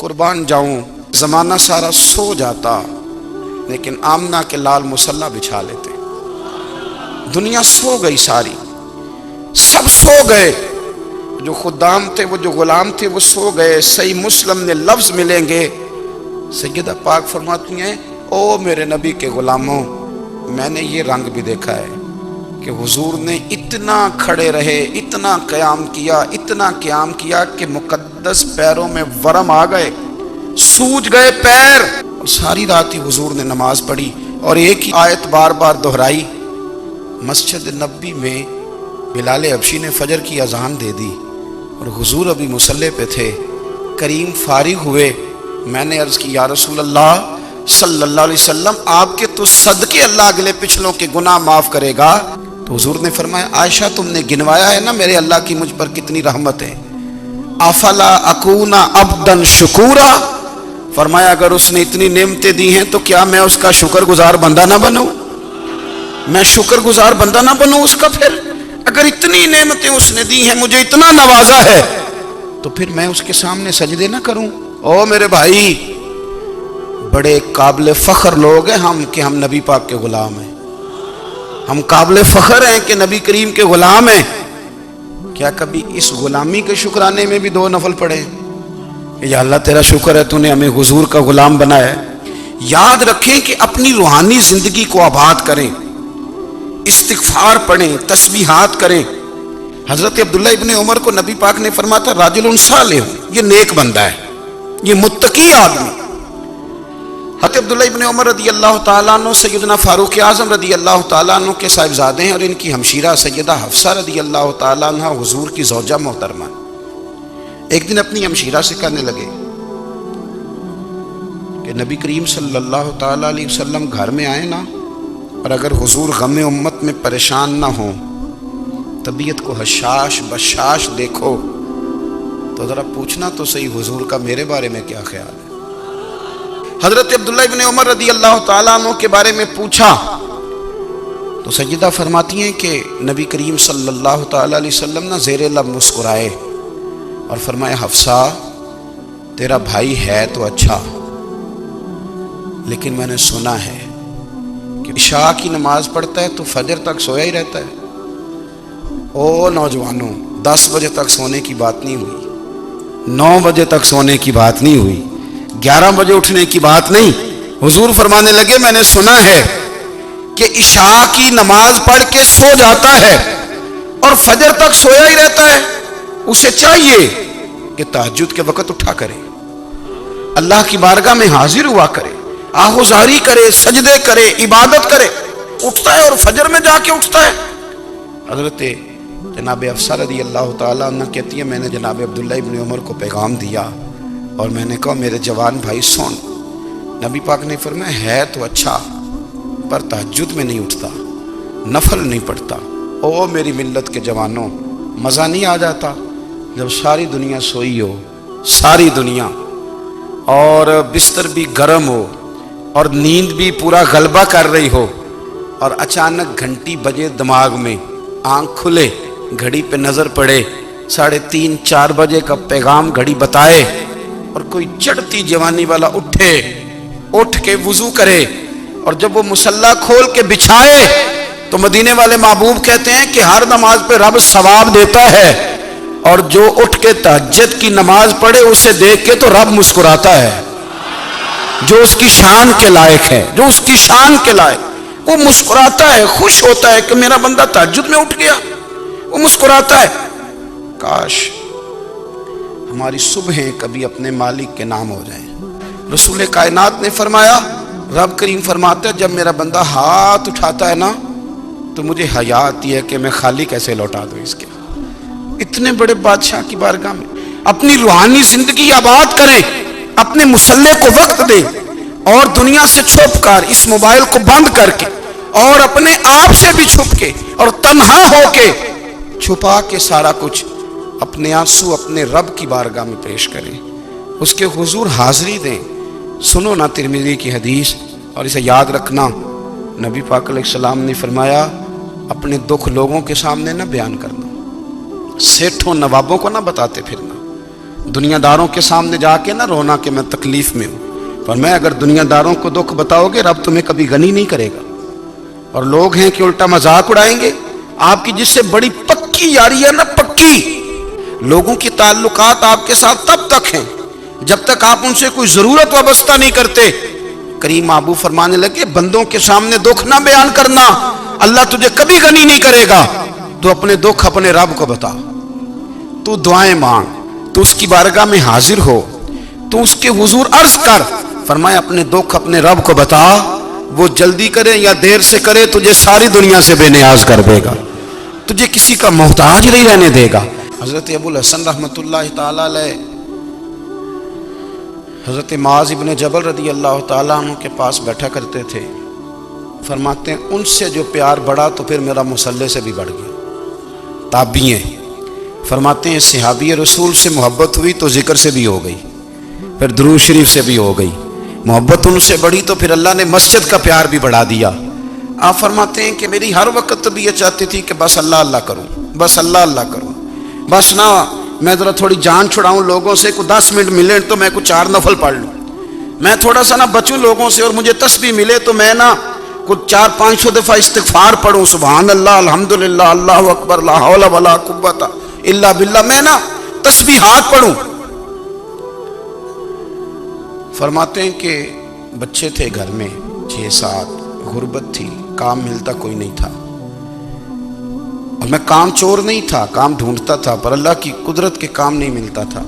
कुर्बान जाऊं, जमाना सारा सो जाता लेकिन आमना के लाल मुसल्ला बिछा लेते। दुनिया सो गई सारी, सब सो गए, जो खुदाम थे, वो जो गुलाम थे, वो सो गए। सही मुस्लिम में लफ्ज मिलेंगे, सैयदा पाक फरमाती हैं, ओ मेरे नबी के गुलामों, मैंने ये रंग भी देखा है कि हुजूर ने इतना खड़े रहे, इतना क़याम किया, इतना क़याम किया कि मुक़द्दस पैरों में वरम आ गए, सूज गए पैर। और सारी रात ही हुजूर ने नमाज पढ़ी और एक ही आयत बार बार दोहराई। मस्जिद नबी में बिलाल हबशी ने फजर की अजान दे दी और हुजूर अभी मुसल्ले पे थे। करीम फारिग हुए, मैंने अर्ज़ की, या रसूल अल्लाह सल्लल्लाहु अलैहि वसल्लम, आपके तो सदके अल्लाह अगले पिछलों के गुनाह माफ़ करेगा। तो हुजूर ने फरमाया, आयशा तुमने गिनवाया है ना मेरे अल्लाह की मुझ पर कितनी रहमत है। अफला अकूना अब्दन शुकूरा, फरमाया अगर उसने इतनी नेमतें दी हैं तो क्या मैं उसका शुक्रगुजार बंदा ना बनूं? मैं शुक्रगुजार बंदा ना बनूं उसका? फिर अगर इतनी नेमतें उसने दी हैं, मुझे इतना नवाजा है, तो फिर मैं उसके सामने सजदे ना करूं? ओ मेरे भाई, बड़े काबिल फ़ख्र लोग हैं हम कि हम नबी पाक के गुलाम हैं। हम काबिल फ़ख्र हैं कि नबी करीम के गुलाम हैं। क्या कभी इस गुलामी के शुक्राने में भी दो नफल पढ़े? या अल्लाह तेरा शुक्र है तूने हमें हुजूर का गुलाम बनाया है। याद रखें कि अपनी रूहानी जिंदगी को आबाद करें, इस्तिग़फ़ार पढ़ें, तस्बीहात करें। हज़रत अब्दुल्ला इब्ने उमर को नबी पाक ने फरमाया था, राजुलुन सालिह, ये नेक बंदा है, ये मुत्तकी आदमी। हज़रत अब्दुल्ला इब्ने उमर रदी अल्लाह ताला अन्हु सैयदना फारूक आज़म रदी अल्लाह ताला अन्हु के साहिबजादे हैं और इनकी हमशीरा सैयदा हफ्सा रदी अल्लाह ताला अन्हा हुजूर की ज़ौजा मोहतरमा। एक दिन अपनी हमशीरा से कहने लगे कि नबी करीम सल्लल्लाहु ताला अलैहि वसल्लम घर में आए ना, और अगर हुजूर गम उम्मत में परेशान ना हो, तबीयत को हशाश बशाश देखो, तो ज़रा पूछना तो सही हुजूर का मेरे बारे में क्या ख्याल है। हज़रत अब्दुल्ला इब्ने उमर रदी अल्लाह ताला अन्हु के बारे में पूछा तो सैयदा फरमाती हैं कि नबी करीम सल्लल्लाहु ताला अलैहि वसल्लम ना ज़ेरे लब मुस्कुराए और फरमाया, हफ्सा तेरा भाई है तो अच्छा, लेकिन मैंने सुना है कि इशा की नमाज पढ़ता है तो फजर तक सोया ही रहता है। ओ नौजवानों, 10 बजे तक सोने की बात नहीं हुई, 9 बजे तक सोने की बात नहीं हुई, 11 बजे उठने की बात नहीं। हुजूर फरमाने लगे, मैंने सुना है कि इशा की नमाज पढ़ के सो जाता है और फजर तक सोया ही रहता है। उसे चाहिए कि तहज्जुद के वक़्त उठा करे, अल्लाह की बारगाह में हाजिर हुआ करे, आहुजारी करे, सजदे करे, इबादत करे। उठता है और फजर में जाके उठता है। हज़रत जनाब हफ्सा रज़ी अल्लाह ताला अन्हा कहती है, मैंने जनाब अब्दुल्ला इब्ने उमर को पैगाम दिया और मैंने कहा, मेरे जवान भाई सुन, नबी पाक ने फरमाया है तो अच्छा, पर तहज्जुद में नहीं उठता, नफल नहीं पढ़ता। ओ मेरी मिल्लत के जवानों, मज़ा नहीं आ जाता जब सारी दुनिया सोई हो, सारी दुनिया, और बिस्तर भी गर्म हो और नींद भी पूरा गलबा कर रही हो, और अचानक घंटी बजे दिमाग में, आंख खुले, घड़ी पे नज़र पड़े, 3:30-4 बजे का पैगाम घड़ी बताए, और कोई चढ़ती जवानी वाला उठे, उठ के वुजू करे, और जब वो मुसल्ला खोल के बिछाए तो मदीने वाले महबूब कहते हैं कि हर नमाज पे रब सवाब देता है, और जो उठ के तहज्जुद की नमाज पढ़े उसे देख के तो रब मुस्कुराता है। जो उसकी शान के लायक है, जो उसकी शान के लायक, वो मुस्कुराता है, खुश होता है कि मेरा बंदा तहज्जुद में उठ गया, वो मुस्कुराता है। काश हमारी सुबहें कभी अपने मालिक के नाम हो जाएं। रसूल कायनात ने फरमाया, रब करीम फरमाता है, जब मेरा बंदा हाथ उठाता है ना तो मुझे हया आती है कि मैं खाली कैसे लौटा दूं इसके। इतने बड़े बादशाह की बारगाह में अपनी रूहानी जिंदगी आबाद करें, अपने मुसल्ले को वक्त दें, और दुनिया से छुप कर, इस मोबाइल को बंद करके और अपने आप से भी छुप के और तन्हा होके, छुपा के सारा कुछ अपने आंसू अपने रब की बारगाह में पेश करें, उसके हुजूर हाजिरी दें। सुनो ना तिरमिज़ी की हदीस, और इसे याद रखना, नबी पाक अलैहिस्सलाम ने फरमाया, अपने दुख लोगों के सामने ना बयान करना, सेठों नवाबों को ना बताते फिरना, دنیا داروں کے سامنے جا کے نہ رونا کہ میں تکلیف میں ہوں، پر میں اگر دنیا داروں کو دکھ بتاؤ گے رب تمہیں کبھی غنی نہیں کرے گا۔ اور لوگ ہیں کہ الٹا مذاق اڑائیں گے۔ آپ کی جس سے بڑی پکی یاری ہے نا، پکی، لوگوں کی تعلقات آپ کے ساتھ تب تک ہیں جب تک آپ ان سے کوئی ضرورت وابستہ نہیں کرتے۔ کریم ابو فرمانے لگے بندوں کے سامنے دکھ نہ بیان کرنا، اللہ تجھے کبھی غنی نہیں کرے گا۔ تو اپنے دکھ اپنے رب کو بتا، تو دعائیں مانگ، تو اس کی بارگاہ میں حاضر ہو، تو اس کے حضور عرض کر۔ فرمایا اپنے دکھ اپنے رب کو بتا، وہ جلدی کرے یا دیر سے کرے تجھے ساری دنیا سے بے نیاز کر دے گا، تجھے کسی کا محتاج نہیں رہنے دے گا۔ حضرت ابو الحسن رحمۃ اللہ تعالی علیہ حضرت معاذ ابن جبل رضی اللہ تعالیٰ عنہ کے پاس بیٹھا کرتے تھے۔ فرماتے ہیں ان سے جو پیار بڑھا تو پھر میرا مصلی سے بھی بڑھ گیا۔ تابعی ہیں، فرماتے ہیں صحابی رسول سے محبت ہوئی تو ذکر سے بھی ہو گئی، پھر درود شریف سے بھی ہو گئی، محبت ان سے بڑھی تو پھر اللہ نے مسجد کا پیار بھی بڑھا دیا۔ آپ فرماتے ہیں کہ میری ہر وقت طبیعت چاہتی تھی کہ بس اللہ اللہ کروں، بس اللہ اللہ کروں، بس نہ میں ذرا تھوڑی جان چھڑاؤں لوگوں سے، کو 10 منٹ ملے تو میں کو 4 نفل پڑھ لوں، میں تھوڑا سا نہ بچوں لوگوں سے، اور مجھے تسبیح ملے تو میں نہ کچھ 400-500 دفعہ استغفار پڑھوں، سبحان اللہ، الحمدللہ، اللہ اکبر، لا حول ولا قوت الا باللہ، میں نہ تسبیحات پڑھوں۔ فرماتے ہیں کہ بچے تھے گھر میں 6-7، غربت تھی، کام ملتا کوئی نہیں تھا، اور میں کام چور نہیں تھا، کام ڈھونڈتا تھا، پر اللہ کی قدرت کے کام نہیں ملتا تھا۔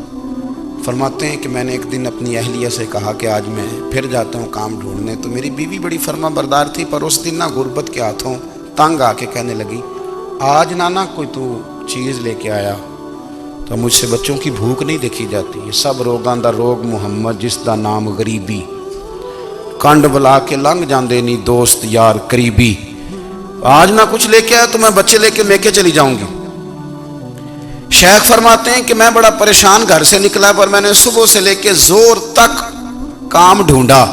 فرماتے ہیں کہ میں نے ایک دن اپنی اہلیہ سے کہا کہ آج میں پھر جاتا ہوں کام ڈھونڈنے، تو میری بیوی بڑی فرما بردار تھی، پر اس دن نہ غربت کے ہاتھوں تنگ آ کے کہنے لگی آج نانا کوئی تو چیز لے کے آیا، تو مجھ سے بچوں کی بھوک نہیں دیکھی جاتی، یہ سب روگاں دا روگ محمد جس دا نام غریبی، کنڈ بلا کے لنگ جاندے نہیں دوست یار قریبی، آج نہ کچھ لے کے آیا تو میں بچے لے کے میکے چلی جاؤں گی۔ شیخ فرماتے ہیں کہ میں بڑا پریشان گھر سے نکلا، پر میں نے صبح سے لے کے زور تک کام ڈھونڈا،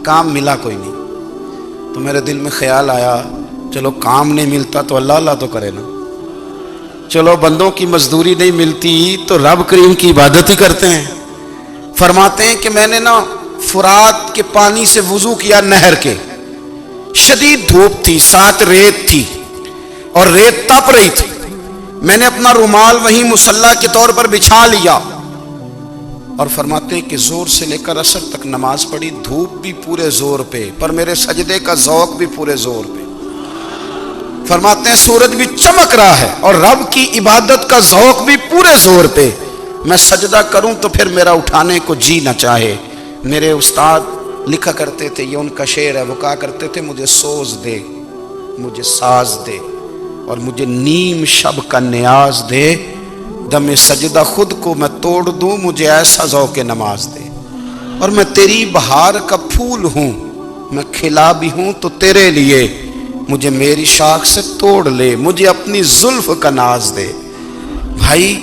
کام ملا کوئی نہیں، تو میرے دل میں خیال آیا چلو کام نہیں ملتا تو اللہ اللہ تو کرے نا، چلو بندوں کی مزدوری نہیں ملتی تو رب کریم کی عبادت ہی کرتے ہیں۔ فرماتے ہیں کہ میں نے نا فرات کے پانی سے وضو کیا، نہر کے، شدید دھوپ تھی، ساتھ ریت تھی اور ریت تپ رہی تھی، میں نے اپنا رومال وہیں مصلی کے طور پر بچھا لیا، اور فرماتے ہیں کہ زور سے لے کر عصر تک نماز پڑھی، دھوپ بھی پورے زور پہ، پر میرے سجدے کا ذوق بھی پورے زور پہ۔ فرماتے ہیں سورج بھی چمک رہا ہے اور رب کی عبادت کا ذوق بھی پورے زور پہ، میں سجدہ کروں تو پھر میرا اٹھانے کو جی نہ چاہے۔ میرے استاد لکھا کرتے تھے، یہ ان کا شعر ہے، وہ کہا کرتے تھے مجھے سوز دے، مجھے ساز دے، اور مجھے نیم شب کا نیاز دے، دم سجدہ خود کو میں توڑ دوں، مجھے ایسا ذوق نماز دے، اور میں تیری بہار کا پھول ہوں، میں کھلا بھی ہوں تو تیرے لیے، مجھے میری شاخ سے توڑ لے، مجھے اپنی زلف کا ناز دے۔ بھائی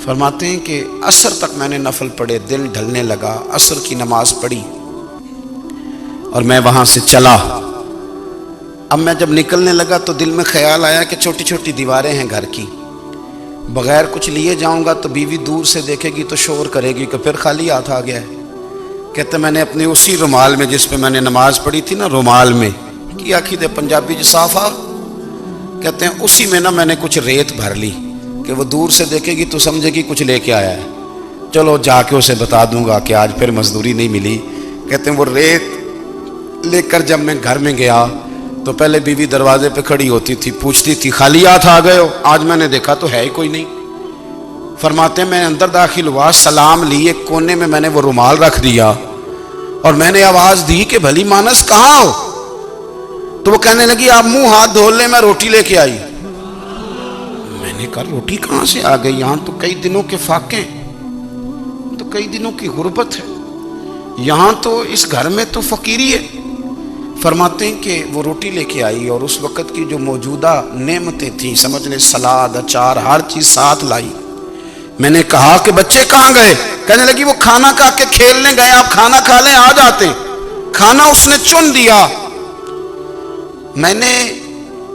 فرماتے ہیں کہ عصر تک میں نے نفل پڑھے، دل ڈھلنے لگا، عصر کی نماز پڑھی اور میں وہاں سے چلا۔ اب میں جب نکلنے لگا تو دل میں خیال آیا کہ چھوٹی چھوٹی دیواریں ہیں گھر کی، بغیر کچھ لیے جاؤں گا تو بیوی دور سے دیکھے گی تو شور کرے گی کہ پھر خالی ہاتھ آ گیا ہے۔ کہتے میں نے اپنے اسی رومال میں جس پہ میں نے نماز پڑھی تھی نا، رومال میں کی آخی دے پنجابی صافہ، کہتے ہیں اسی میں نا میں نے کچھ ریت بھر لی کہ وہ دور سے دیکھے گی تو سمجھے گی کچھ لے کے آیا ہے، چلو جا کے اسے بتا دوں گا کہ آج پھر مزدوری نہیں ملی۔ کہتے ہیں وہ ریت لے کر جب میں گھر میں گیا تو پہلے بیوی دروازے پہ کھڑی ہوتی تھی، پوچھتی تھی خالی ہاتھ آ گئے ہو؟ آج میں نے دیکھا تو ہے ہی کوئی نہیں۔ فرماتے ہیں میں اندر داخل ہوا، سلام لی، ایک کونے میں میں نے وہ رومال رکھ دیا اور میں نے آواز دی کہ بھلی مانس کہاں ہو؟ تو وہ کہنے لگی آپ منہ ہاتھ دھو لیں، میں روٹی لے کے آئی۔ میں نے کہا روٹی کہاں سے آ گئی؟ یہاں تو کئی دنوں کے فاقے، تو کئی دنوں کی غربت ہے، یہاں تو اس گھر میں تو فقیری ہے۔ فرماتے ہیں کہ وہ روٹی لے کے آئی اور اس وقت کی جو موجودہ نعمتیں تھیں، سمجھ لیں سلاد، اچار، ہر چیز ساتھ لائی۔ میں نے کہا کہ بچے کہاں گئے؟ کہنے لگی وہ کھانا کھا کے کھیلنے گئے، آپ کھانا کھا لیں آ جاتے۔ کھانا اس نے چن دیا۔ میں نے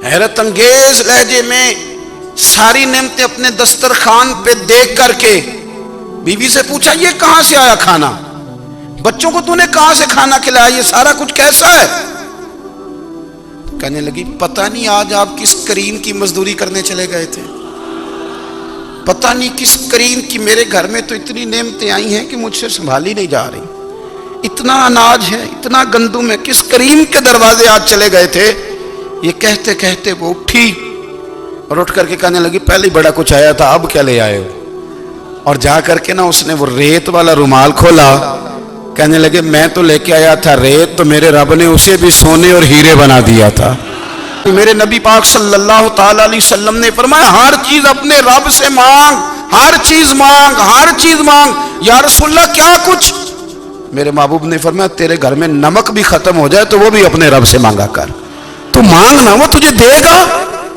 حیرت انگیز لہجے میں ساری نعمتیں اپنے دسترخوان پہ دیکھ کر کے बीवी से पूछा ये कहां से आया खाना, बच्चों को तूने कहां से खाना खिलाया, ये सारा कुछ कैसा है? कहने लगी पता नहीं आज आप किस करीम की मजदूरी करने चले गए थे, पता नहीं किस करीम की, मेरे घर में तो इतनी नेमतें आई हैं कि मुझसे संभाली नहीं जा रही, इतना अनाज है, इतना गंदुम है, किस करीम के दरवाजे आज चले गए थे? ये कहते कहते वो उठी और उठ करके कहने लगी पहले ही बड़ा कुछ आया था, अब क्या ले आए हो? और जा करके ना उसने वो रेत वाला रुमाल खोला, कहने लगे मैं तो लेके आया था रेत, तो मेरे रब ने उसे भी सोने और हीरे बना दिया था। मेरे नबी पाक सल्लल्लाहु ताला अलैहि वसल्लम ने फरमाया हर चीज अपने रब से मांग, हर चीज मांग, हर चीज मांग। या रसूलल्लाह क्या कुछ? मेरे महबूब ने फरमाया तेरे घर में नमक भी खत्म हो जाए तो वो भी अपने रब से मांगा कर, तू मांगना वो तुझे देगा,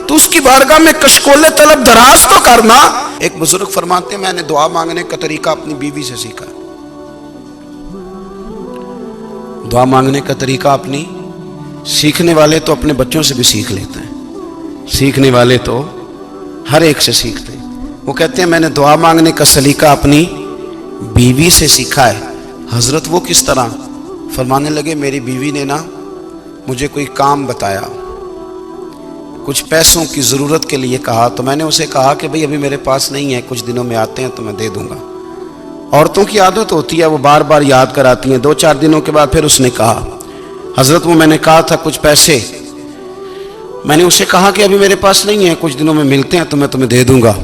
तू उसकी बारगाह में कशकोले तलब दराज तो करना। एक बुजुर्ग फरमाते मैंने दुआ मांगने का तरीका अपनी बीवी से सीखा, दुआ मांगने का तरीका अपनी, सीखने वाले तो अपने बच्चों से भी सीख लेते हैं, सीखने वाले तो हर एक से सीखते हैं। वो कहते हैं मैंने दुआ मांगने का सलीका अपनी बीवी से सीखा है। हजरत वो किस तरह? फरमाने लगे मेरी बीवी ने ना मुझे कोई काम बताया, कुछ पैसों की ज़रूरत के लिए कहा, तो मैंने उसे कहा कि भाई अभी मेरे पास नहीं है, कुछ दिनों में आते हैं तो मैं दे दूंगा। औरतों की आदत होती है वो बार बार याद कराती हैं, 2-4 दिनों के बाद फिर उसने कहा हजरत वो मैंने कहा था कुछ पैसे, मैंने उसे कहा कि अभी मेरे पास नहीं है, कुछ दिनों में मिलते हैं तो मैं तुम्हें दे दूंगा।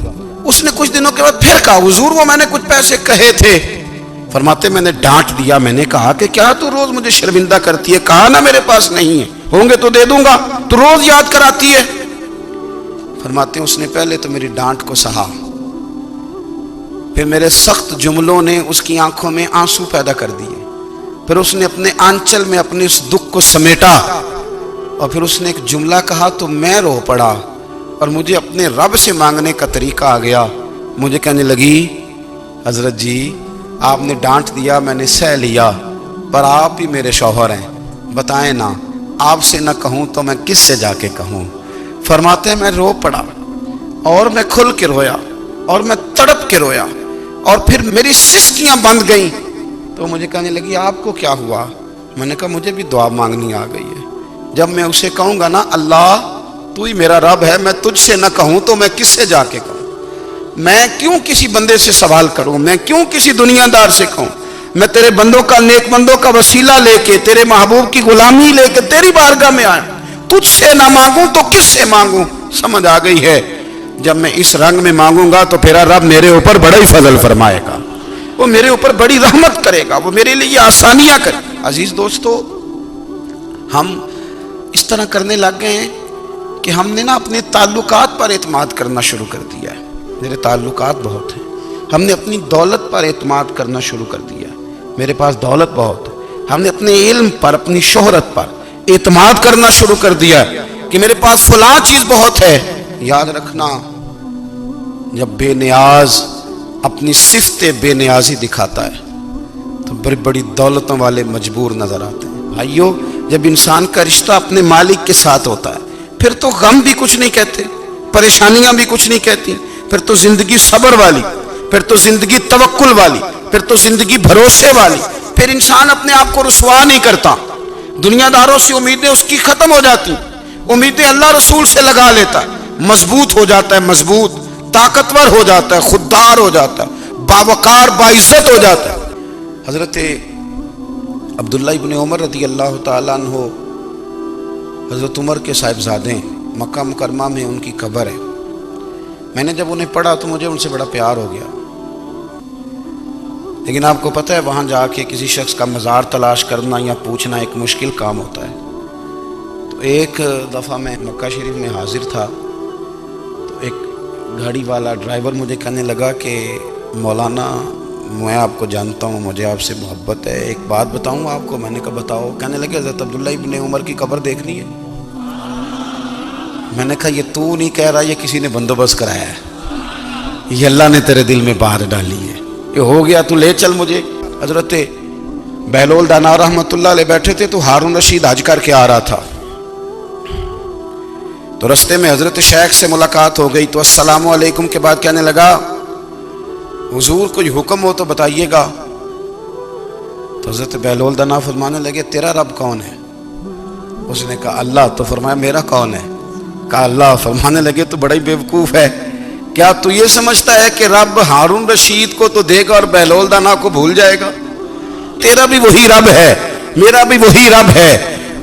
उसने कुछ दिनों के बाद फिर कहा हुजूर वो मैंने कुछ पैसे कहे थे। फरमाते मैंने डांट दिया, मैंने कहा कि क्या तू रोज मुझे शर्मिंदा करती है, कहा ना मेरे पास नहीं है, होंगे तो दे दूंगा, तू रोज याद कराती है। फरमाते उसने पहले तो मेरी डांट को सहा, फिर मेरे सख्त जुमलों ने उसकी आंखों में आंसू पैदा कर दिए, फिर उसने अपने आंचल में अपने उस दुख को समेटा और फिर उसने एक जुमला कहा तो मैं रो पड़ा और मुझे अपने रब से मांगने का तरीका आ गया। मुझे कहने लगी हजरत जी आपने डांट दिया, मैंने सह लिया, पर आप ही मेरे शौहर हैं, बताएं ना आपसे ना कहूं तो मैं किससे जाके कहूं। फरमाते हैं मैं रो पड़ा और मैं खुल के रोया और मैं तड़प के रोया और फिर मेरी सिसकियां बंद गई। तो मुझे कहने लगी आपको क्या हुआ? मैंने कहा मुझे भी दुआ मांगनी आ गई है। जब मैं उसे कहूंगा ना अल्लाह तू ही मेरा रब है, मैं तुझसे ना कहूं तो मैं किससे जाके कहूं, मैं क्यों किसी बंदे से सवाल करूं, मैं क्यों किसी दुनियादार से कहूं, मैं तेरे बंदों का नेक बंदों का वसीला लेके तेरे महबूब की गुलामी लेके तेरी बारगाह में आया, तुझसे ना मांगूं तो किससे मांगूं। समझ आ गई है जब मैं इस रंग में मांगूंगा तो फिर रब मेरे ऊपर बड़ा ही फजल फरमाएगा, वो मेरे ऊपर बड़ी रहमत करेगा, वो मेरे लिए आसानियां करे। अजीज दोस्तों हम इस तरह करने लग गए हैं कि हमने ना अपने ताल्लुकात पर एतमाद करना शुरू कर दिया है। मेरे ताल्लुकात बहुत हैं, हमने अपनी दौलत पर एतमाद करना शुरू कर दिया, मेरे पास दौलत बहुत है। हमने अपने इल्म पर अपनी शोहरत पर एतमाद करना शुरू कर दिया कि मेरे पास फलां चीज बहुत है। याद रखना जब बेनियाज अपनी सिफ्ते बेनियाजी दिखाता है तो बड़ी बड़ी दौलतों वाले मजबूर नजर आते हैं। भाइयों जब इंसान का रिश्ता अपने मालिक के साथ होता है फिर तो गम भी कुछ नहीं कहते, परेशानियां भी कुछ नहीं कहती, फिर तो जिंदगी सब्र वाली, फिर तो जिंदगी तवक्कुल वाली, फिर तो जिंदगी भरोसे वाली, फिर इंसान अपने आप को रुसवा नहीं करता, दुनियादारों से उम्मीदें उसकी खत्म हो जाती, उम्मीदें अल्लाह रसूल से लगा लेता, मजबूत हो जाता है, मजबूत ताकतवर हो जाता है, खुददार हो जाता है, बावकार बाइज्जत हो जाता है। हजरत अब्दुल्ला इब्न उमर रदी अल्लाह ताला अन्हु हजरत उमर के साहिबजादे, मक्का मुकरमा में उनकी कब्र है। मैंने जब उन्हें पढ़ा तो मुझे उनसे बड़ा प्यार हो गया, लेकिन आपको पता है वहाँ जाके किसी शख्स का मज़ार तलाश करना या पूछना एक मुश्किल काम होता है। तो एक दफ़ा मैं मक्का शरीफ में हाजिर था तो एक गाड़ी वाला ड्राइवर मुझे कहने लगा कि मौलाना मैं आपको जानता हूँ, मुझे आपसे मोहब्बत है, एक बात बताऊँ आपको। मैंने कहा बताओ। कहने लगे हज़रत अब्दुल्ला इब्न उमर की कब्र देखनी है। मैंने कहा ये तू नहीं कह रहा, ये किसी ने बंदोबस्त कराया है, ये अल्लाह ने तेरे दिल में बाहर डाली है, ये हो गया तू ले चल मुझे। हजरत बहलोल दाना रहमतुल्लाह अलैह बैठे थे तो हारून रशीद हज करके आ रहा था, तो रस्ते में हजरत शेख से मुलाकात हो गई तो अस्सलामु अलैकुम के बाद कहने लगा हुजूर कोई हुक्म हो तो बताइएगा। तो हज़रत बहलोल दना फरमाने लगे तेरा रब कौन है? उसने कहा अल्लाह। तो फरमाया मेरा कौन है? कहा अल्लाह। फरमाने लगे तो बड़ा ही बेवकूफ़ है, क्या तू ये समझता है कि रब हारून रशीद को तो देगा और बहलोल दना को भूल जाएगा? तेरा भी वही रब है, मेरा भी वही रब है।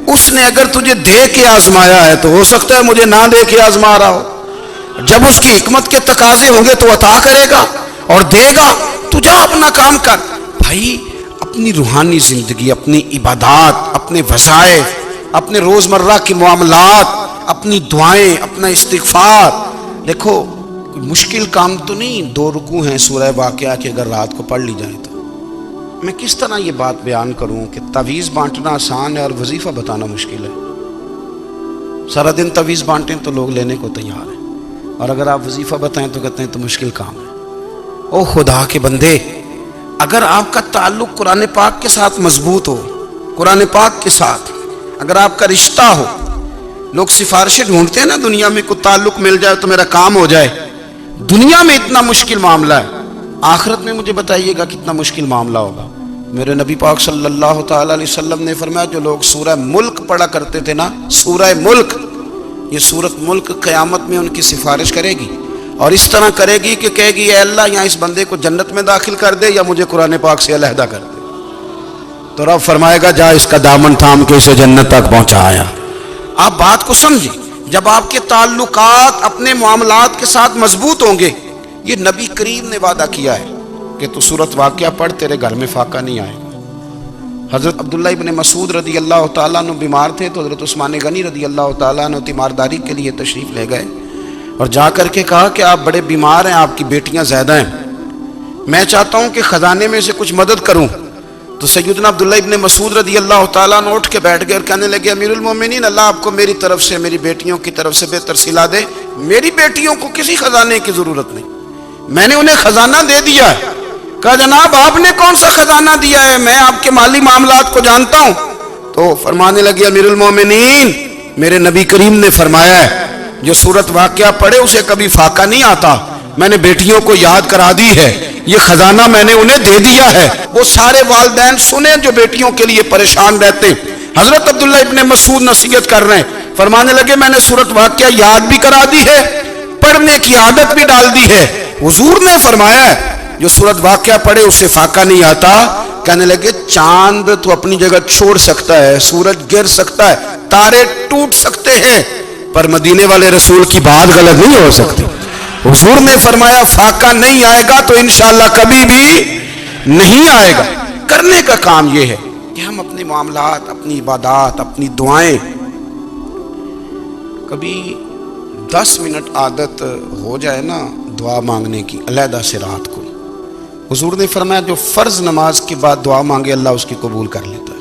उसने अगर तुझे दे के आजमाया है तो हो सकता है मुझे ना दे के आजमा रहा हो। जब उसकी हिकमत के तकाजे होंगे तो अता करेगा और देगा। तू जा अपना काम कर। भाई अपनी रूहानी जिंदगी, अपनी इबादत, अपने वज़ाइफ, अपने रोजमर्रा के मामलात, अपनी दुआएं, अपना इस्तिग़फ़ार, देखो कोई मुश्किल काम तो नहीं। 2 रुकू हैं सूरह वाक़िया की, अगर रात को पढ़ ली जाए तो। मैं किस तरह ये बात बयान करूं कि तवीज़ बांटना आसान है और वजीफा बताना मुश्किल है। सारा दिन तवीज़ बांटें तो लोग लेने को तैयार हैं, और अगर आप वजीफा बताएं तो कहते हैं तो मुश्किल काम है। ओ खुदा के बंदे, अगर आपका ताल्लुक कुरान पाक के साथ मजबूत हो, कुरान पाक के साथ अगर आपका रिश्ता हो, लोग सिफारिशें ढूंढते हैं ना दुनिया में, कोई ताल्लुक मिल जाए तो मेरा काम हो जाए। दुनिया में इतना मुश्किल मामला है, आखिरत में मुझे बताइएगा कितना मुश्किल मामला होगा। मेरे नबी पाक सल्लल्लाहु ताला अलैहि वसल्लम ने फरमाया, जो लोग सूरह मुल्क पढ़ा करते थे ना, सूरह मुल्क, ये सूरत मुल्क क़यामत में उनकी सिफारिश करेगी और इस तरह करेगी कि कहेगी ए अल्लाह यहाँ इस बंदे को जन्नत में दाखिल कर दे या मुझे कुरान पाक से अलहदा कर दे। तो रब फरमाएगा जा इसका दामन थाम के इसे जन्नत तक पहुँचाया। आप बात को समझिए, जब आपके ताल्लुकात अपने मामलात के साथ मजबूत होंगे, ये नबी करीम ने वादा किया है कि तू सूरत वाक़िया पढ़, तेरे घर में फाका नहीं आएगा। हज़रत अब्दुल्ला इब्न मसूद रदी अल्लाह ताला अन्हु बीमार थे तो हज़रत उस्मान गनी रदी अल्लाह ताला अन्हु तीमारदारी के लिए तशरीफ़ ले गए और जा कर के कहा कि आप बड़े बीमार हैं, आपकी बेटियां ज़्यादा हैं, मैं चाहता हूँ कि ख़जाने में से कुछ मदद करूँ। तो सैयदना अब्दुल्ला इब्न मसूद रदी अल्लाह ताला अन्हु उठ के बैठ गए और कहने लगे अमीरुल मोमिनीन, अल्लाह आपको मेरी तरफ से, मेरी बेटियों की तरफ से बेहतर सिला दे। मेरी बेटियों को किसी ख़जाने की ज़रूरत नहीं, मैंने उन्हें खजाना दे दिया है। कहा जनाब आपने कौन सा खजाना दिया है, मैं आपके माली मामलात को जानता हूं। तो फरमाने लगे अमीरुल मोमिनीन, मेरे नबी करीम ने फरमाया है जो सूरत वाक़िया पढ़े उसे कभी फाका नहीं आता। मैंने बेटियों को याद करा दी है, ये खजाना मैंने उन्हें दे दिया है। वो सारे वालिदैन सुने जो बेटियों के लिए परेशान रहते। हजरत अब्दुल्ला इब्ने मसूद नसीहत कर रहे हैं, फरमाने लगे मैंने सूरत वाक़िया याद भी करा दी है, पढ़ने की आदत भी डाल दी है। हुजूर ने फरमाया है जो सूरत वाक़िया पढ़े उससे फाका नहीं आता। कहने लगे चांद तो अपनी जगह छोड़ सकता है, सूरज गिर सकता है, तारे टूट सकते हैं, पर मदीने वाले रसूल की बात गलत नहीं हो सकती। हुजूर ने फरमाया फाका नहीं आएगा तो इंशाअल्लाह कभी भी नहीं आएगा। करने का काम यह है कि हम अपने मामलात, अपनी इबादत, अपनी दुआएं, कभी 10 मिनट आदत हो जाए ना दुआ मांगने की अलहदा से रात को। हुजूर ने फरमाया जो फ़र्ज़ नमाज के बाद दुआ मांगे अल्लाह उसकी कबूल कर लेता है।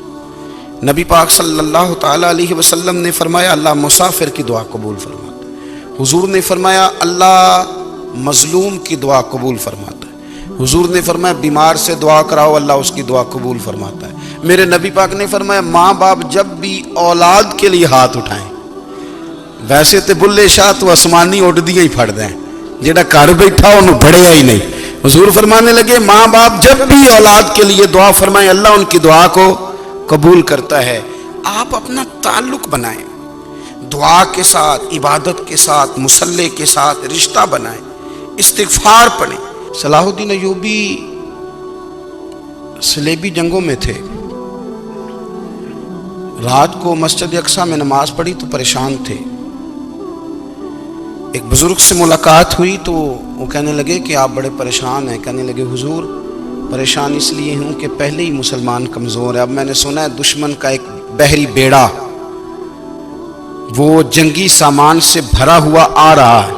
नबी पाक सल्लल्लाहु ताला अलैहि वसल्लम ने फरमाया अल्लाह मुसाफिर की दुआ कबूल फरमाता है। हुजूर ने फरमाया अल्लाह मजलूम की दुआ कबूल फरमाता है। हुजूर ने फरमाया बीमार से दुआ कराओ अल्लाह उसकी दुआ कबूल फरमाता है। मेरे नबी पाक ने फरमाया माँ बाप जब भी औलाद के लिए हाथ उठाएं, वैसे तो बुल्ले शाह तो आसमानी उड़दियां ही फड़ दें, जेड़ा घर बैठा उन्होंने बढ़िया ही नहीं। हुजूर फरमाने लगे माँ बाप जब भी औलाद के लिए दुआ फरमाएं अल्लाह उनकी दुआ को कबूल करता है। आप अपना ताल्लुक बनाएं दुआ के साथ, इबादत के साथ, मुसल्ले के साथ रिश्ता बनाएं, इस्तिग़फ़ार पढ़ें। सलाहुद्दीन अय्यूबी सलेबी जंगों में थे, रात को मस्जिद अक्सा में नमाज पढ़ी तो परेशान थे। एक बुजुर्ग से मुलाकात हुई तो वो कहने लगे कि आप बड़े परेशान हैं। कहने लगे हुजूर परेशान इसलिए हूँ कि पहले ही मुसलमान कमज़ोर है, अब मैंने सुना है दुश्मन का एक बहरी बेड़ा वो जंगी सामान से भरा हुआ आ रहा है,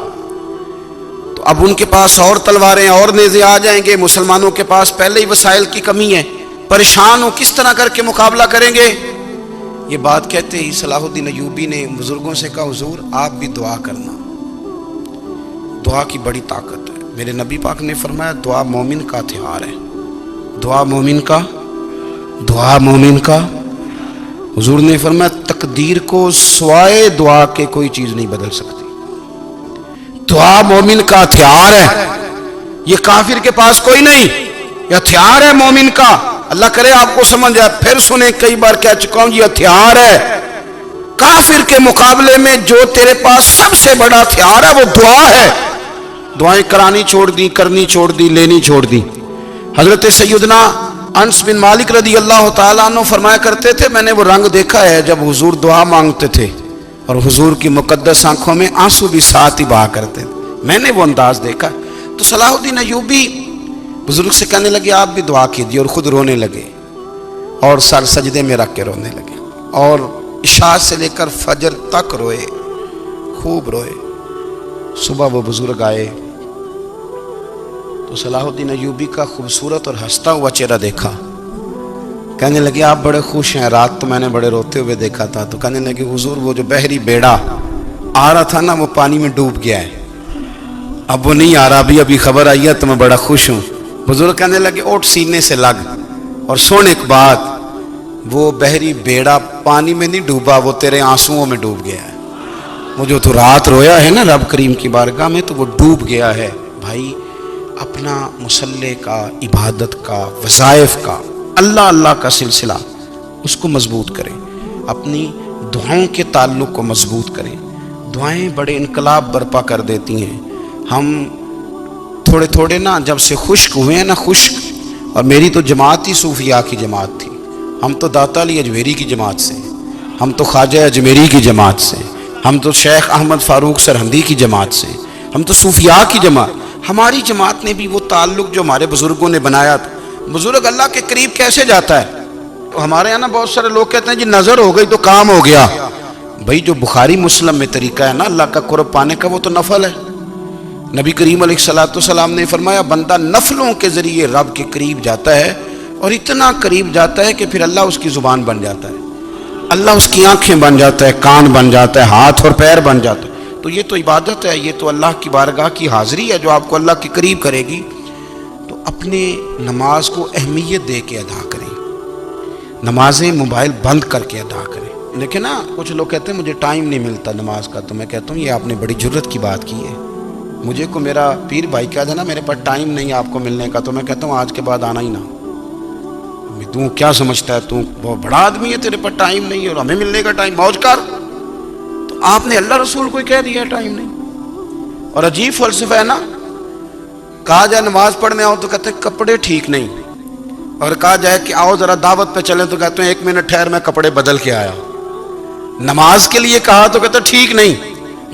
तो अब उनके पास और तलवारें और नेज़े आ जाएंगे, मुसलमानों के पास पहले ही वसाइल की कमी है, परेशान हो किस तरह करके मुकाबला करेंगे। ये बात कहते ही सलाहुद्दीन अय्यूबी ने बुजुर्गों से कहा हुजूर आप भी दुआ करना, दुआ की बड़ी ताकत है। मेरे नबी पाक ने फरमाया दुआ मोमिन का हथियार है, दुआ मोमिन का। हुजूर ने फरमाया तकदीर को सिवाय दुआ के कोई चीज नहीं बदल सकती। दुआ मोमिन का हथियार है। یہ کافر کے پاس کوئی نہیں، یہ ہتھیار ہے مومن کا۔ اللہ کرے آپ کو سمجھ آئے، پھر سنیں، کئی بار کہہ چکا ہوں یہ ہتھیار ہے۔ کافر کے مقابلے میں جو تیرے پاس سب سے بڑا ہتھیار ہے وہ دعا ہے۔ دعائیں کرانی چھوڑ دی، کرنی چھوڑ دی، لینی چھوڑ دی۔ حضرت سیدنا انس بن مالک رضی اللہ تعالیٰ عنہ فرمایا کرتے تھے، میں نے وہ رنگ دیکھا ہے جب حضور دعا مانگتے تھے اور حضور کی مقدس آنکھوں میں آنسو بھی ساتھ ہی بہا کرتے تھے، میں نے وہ انداز دیکھا۔ تو صلاح الدین ایوبی بزرگ سے کہنے لگے آپ بھی دعا کیجیے، اور خود رونے لگے اور سر سجدے میں رکھ کے رونے لگے، اور عشاء سے لے کر فجر تک روئے، خوب روئے۔ صبح وہ بزرگ آئے تو صلاح الدین ایوبی کا خوبصورت اور ہنستا ہوا چہرہ دیکھا، کہنے لگے آپ بڑے خوش ہیں، رات تو میں نے بڑے روتے ہوئے دیکھا تھا۔ تو کہنے لگے حضور وہ جو بحری بیڑا آ رہا تھا نا وہ پانی میں ڈوب گیا ہے، اب وہ نہیں آ رہا، ابھی خبر آئی ہے تو میں بڑا خوش ہوں۔ بزرگ کہنے لگے اٹھ سینے سے لگ اور سن ایک بات، وہ بحری بیڑا پانی میں نہیں ڈوبا، وہ تیرے آنسوؤں میں ڈوب گیا ہے۔ وہ جو تو رات رویا ہے نا رب کریم کی بارگاہ میں، تو وہ ڈوب گیا ہے۔ بھائی اپنا مصلی کا، عبادت کا، وظائف کا، اللہ اللہ کا سلسلہ اس کو مضبوط کریں، اپنی دعاؤں کے تعلق کو مضبوط کریں۔ دعائیں بڑے انقلاب برپا کر دیتی ہیں۔ ہم تھوڑے تھوڑے نا جب سے خشک ہوئے ہیں نا، خشک، اور میری تو جماعت ہی صوفیاء کی جماعت تھی، ہم تو داتا علی اجمیری کی جماعت سے، ہم تو خواجہ اجمیری کی جماعت سے، ہم تو شیخ احمد فاروق سرہندی کی جماعت سے، ہم تو صوفیاء کی جماعت۔ ہماری جماعت نے بھی وہ تعلق جو ہمارے بزرگوں نے بنایا تھا۔ بزرگ اللہ کے قریب کیسے جاتا ہے؟ تو ہمارے یہاں نا بہت سارے لوگ کہتے ہیں جی نظر ہو گئی تو کام ہو گیا۔ بھائی جو بخاری مسلم میں طریقہ ہے نا اللہ کا قرب پانے کا، وہ تو نفل ہے۔ نبی کریم علیہ الصلوۃ والسلام نے فرمایا بندہ نفلوں کے ذریعے رب کے قریب جاتا ہے، اور اتنا قریب جاتا ہے کہ پھر اللہ اس کی زبان بن جاتا ہے، اللہ اس کی آنکھیں بن جاتا ہے، کان بن جاتا ہے، ہاتھ اور پیر بن جاتا ہے۔ تو یہ تو عبادت ہے، یہ تو اللہ کی بارگاہ کی حاضری ہے جو آپ کو اللہ کے قریب کرے گی۔ تو اپنے نماز کو اہمیت دے کے ادا کریں، نمازیں موبائل بند کر کے ادا کریں۔ لیکن نا کچھ لوگ کہتے ہیں مجھے ٹائم نہیں ملتا نماز کا، تو میں کہتا ہوں یہ آپ نے بڑی جرت کی بات کی ہے۔ مجھے کو میرا پیر بھائی کہا تھا نا میرے پاس ٹائم نہیں آپ کو ملنے کا، تو میں کہتا ہوں آج کے بعد آنا ہی نہ۔ تو کیا سمجھتا ہے، تو بہت بڑا آدمی ہے، تیرے پاس ٹائم نہیں ہے اور ہمیں ملنے کا ٹائم، موج کر۔ تو آپ نے اللہ رسول کو کہہ دیا ٹائم نہیں۔ اور عجیب فلسفہ ہے نا، کہا جائے نماز پڑھنے آؤ تو کہتے ہیں کپڑے ٹھیک نہیں، اور کہا جائے کہ آؤ ذرا دعوت پہ چلیں تو کہتے ہیں ایک منٹ ٹھہر میں کپڑے بدل کے آیا۔ نماز کے لیے کہا تو کہتے ٹھیک نہیں،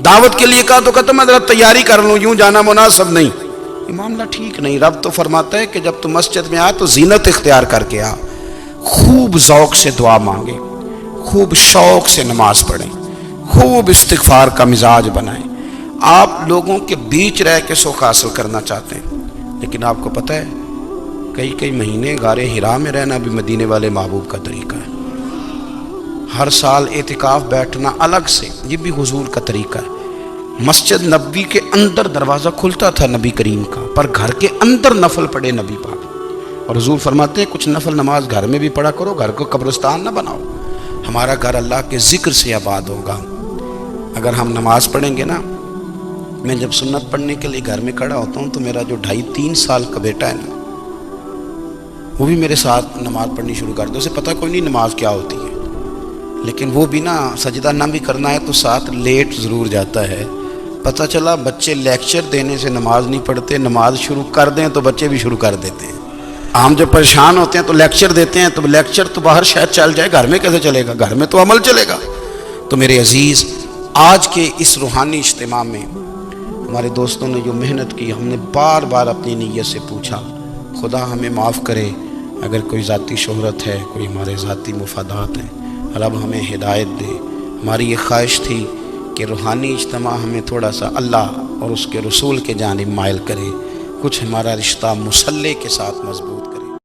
دعوت کے لیے کہا تو کہتے میں ذرا تیاری کر لوں، یوں جانا مناسب نہیں۔ یہ معاملہ ٹھیک نہیں۔ رب تو فرماتا ہے کہ جب تو مسجد میں آ تو زینت اختیار کر کے آ، خوب ذوق سے دعا مانگے، خوب شوق سے نماز پڑھیں، خوب استغفار کا مزاج بنائیں۔ آپ لوگوں کے بیچ رہ کے سکھ حاصل کرنا چاہتے ہیں، لیکن آپ کو پتہ ہے کئی مہینے غار حرا میں رہنا بھی مدینے والے محبوب کا طریقہ ہے۔ ہر سال اعتکاف بیٹھنا الگ سے، یہ بھی حضور کا طریقہ ہے۔ مسجد نبوی کے اندر دروازہ کھلتا تھا نبی کریم کا، پر گھر کے اندر نفل پڑھے نبی پاک، اور حضور فرماتے ہیں کچھ نفل نماز گھر میں بھی پڑھا کرو، گھر کو قبرستان نہ بناؤ۔ ہمارا گھر اللہ کے ذکر سے آباد ہوگا اگر ہم نماز پڑھیں گے نا۔ میں جب سنت پڑھنے کے لیے گھر میں کھڑا ہوتا ہوں تو میرا جو 2.5-3 سال کا بیٹا ہے نا، وہ بھی میرے ساتھ نماز پڑھنی شروع کر دے۔ اسے پتہ کوئی نہیں نماز کیا ہوتی ہے، لیکن وہ بھی نا سجدہ نہ بھی کرنا ہے تو ساتھ لیٹ ضرور جاتا ہے۔ پتہ چلا بچے لیکچر دینے سے نماز نہیں پڑھتے، نماز شروع کر دیں تو بچے بھی شروع کر دیتے ہیں۔ ہم جب پریشان ہوتے ہیں تو لیکچر دیتے ہیں، تو لیکچر تو باہر شاید چل جائے، گھر میں کیسے چلے گا؟ گھر میں تو عمل چلے گا۔ تو میرے عزیز، آج کے اس روحانی اجتماع میں ہمارے دوستوں نے جو محنت کی، ہم نے بار بار اپنی نیت سے پوچھا، خدا ہمیں معاف کرے اگر کوئی ذاتی شہرت ہے، کوئی ہمارے ذاتی مفادات ہیں، رب ہمیں ہدایت دے۔ ہماری یہ خواہش تھی کہ روحانی اجتماع ہمیں تھوڑا سا اللہ اور اس کے رسول کے جانب مائل کرے، کچھ ہمارا رشتہ مصلی کے ساتھ مضبوط کرے۔